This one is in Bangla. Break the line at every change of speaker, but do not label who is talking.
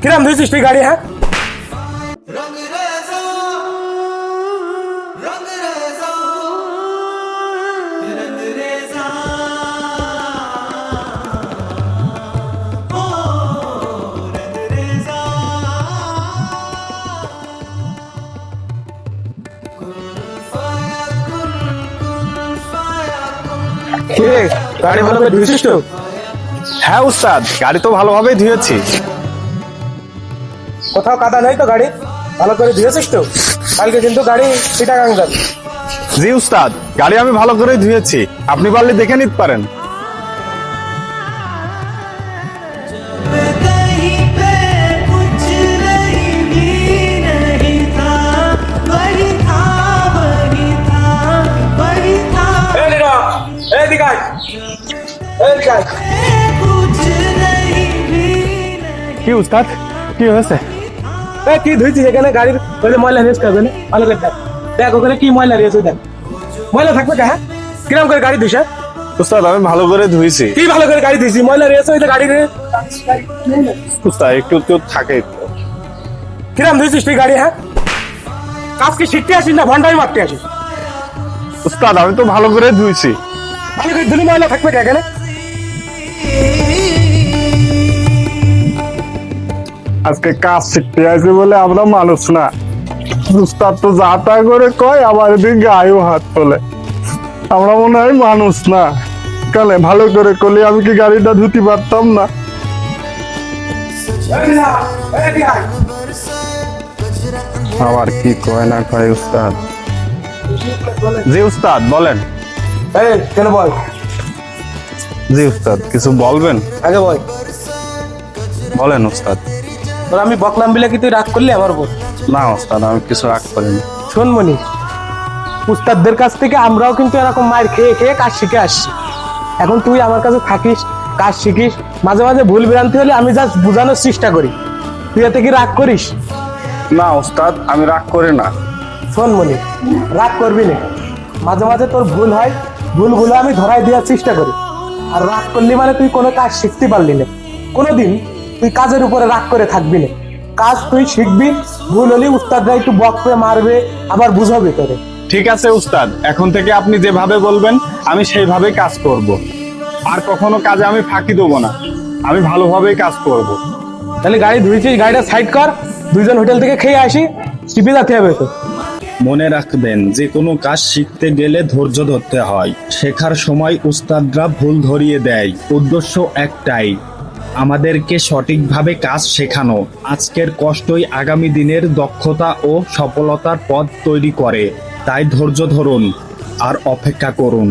কিরাম ধুইছিস তুই গাড়ি? হ্যাঁ কিরে গাড়ি ভালো করে ধুইছিস তো?
হ্যাঁ উস্তাদ, গাড়ি তো ভালোভাবেই ধুয়েছি।
কোথাও কাদা নেই তো গাড়ি? ভালো করে ধুয়েছিস তো? কালকে কিন্তু গাড়ি চিটাগাং যাবে।
জি উস্তাদ, গাড়ি আমি ভালো করেই ধুয়েছি, আপনি পারলে দেখে নিতে পারেন। কি উস্তাদ, কি হয়েছে?
কি ধুইছিস এখানে গাড়ির ময়লা রেস করবে না? ভালো করে দেখ, দেখ ওখানে কি ময়লা রয়েছে, দেখ ময়লা থাকবে কে? হ্যাঁ কিরম করে গাড়ি ধুইস?
উস্তাদ আমি ভালো করে ধুয়েছি।
কি ভালো করে গাড়ি ধুইছি? ময়লা রয়েছে ওই গাড়ি।
উস্তাদ একটু তো থাকে।
কিরম ধুইছিস তুই গাড়ি? হ্যাঁ কাজ কি শিখতে আসিস না ভন্ডামি মারতে আসিস?
উস্তাদ আমি তো ভালো করে ধুয়েছি।
ভালো করে ধুলি ময়লা থাকবে কে এখানে?
আজকে কাজ শিখতে আছে বলে আমরা মানুষ না। উস্তাদ তো যা তা করে কয়, আবার এদিকে গায়েও হাত তোলে। আমরা মনে হয় মানুষ না। কেন ভালো করে করলে আমি কি গাড়িটা ধুতে পারতাম না? আবার কি কয় না কয় উস্তাদ। জি উস্তাদ বলেন।
কেন বল?
জি উস্তাদ কিছু বলবেন?
আগে বল।
বলেন উস্তাদ।
তোর আমি বকলাম বিলে কি তুই রাগ করলি আমার উপর?
না উস্তাদ আমি কিছু রাগ করিনি।
শোন মনি, উস্তাদদের কাছ থেকে আমরাও কিন্তু এরকম মার খেয়ে খেয়ে কাজ শিখে আসছি। এখন তুই আমার কাছে থাকিস, কাজ শিখিস, মাঝে মাঝে ভুল ভ্রান্তি হলে আমি জাস্ট বোঝানোর চেষ্টা করি। তুই এতে কি রাগ করিস?
না উস্তাদ আমি রাগ করি না।
শোন মনি, রাগ করবি না। মাঝে মাঝে তোর ভুল হয়, ভুলগুলো আমি ধরাই দেওয়ার চেষ্টা করি। আর রাগ করলি মানে তুই কোনো কাজ শিখতে পারলি না। কোনোদিন তুই কাজের উপরে রাগ করে থাকবি না। কাজ তুই শিখবি, ভুল হলে উস্তাদরা একটু বকবে, মারবে, আবার বুঝাবে তোরে।
ঠিক আছে উস্তাদ, এখন থেকে আপনি যেভাবে বলবেন আমি সেইভাবেই কাজ করব। আর কখনো কাজে আমি ফাঁকি দেবো না, আমি ভালোভাবেই কাজ করব।
তাহলে গাড়ি ধুয়েছিস, গাড়িটা সাইড কর, দুইজন হোটেল থেকে খেয়ে আসি, টিপে যেতে হবে তো।
মনে রাখবেন, যে কোনো কাজ শিখতে গেলে ধৈর্য ধরতে হয়। শেখার সময় উস্তাদরা ভুল ধরিয়ে দেয়, উদ্দেশ্য একটাই, আমাদেরকে সঠিকভাবে কাজ শেখানো। আজকের কষ্টই আগামী দিনের দক্ষতা ও সফলতার পথ তৈরি করে। তাই ধৈর্য ধরুন আর অপেক্ষা করুন।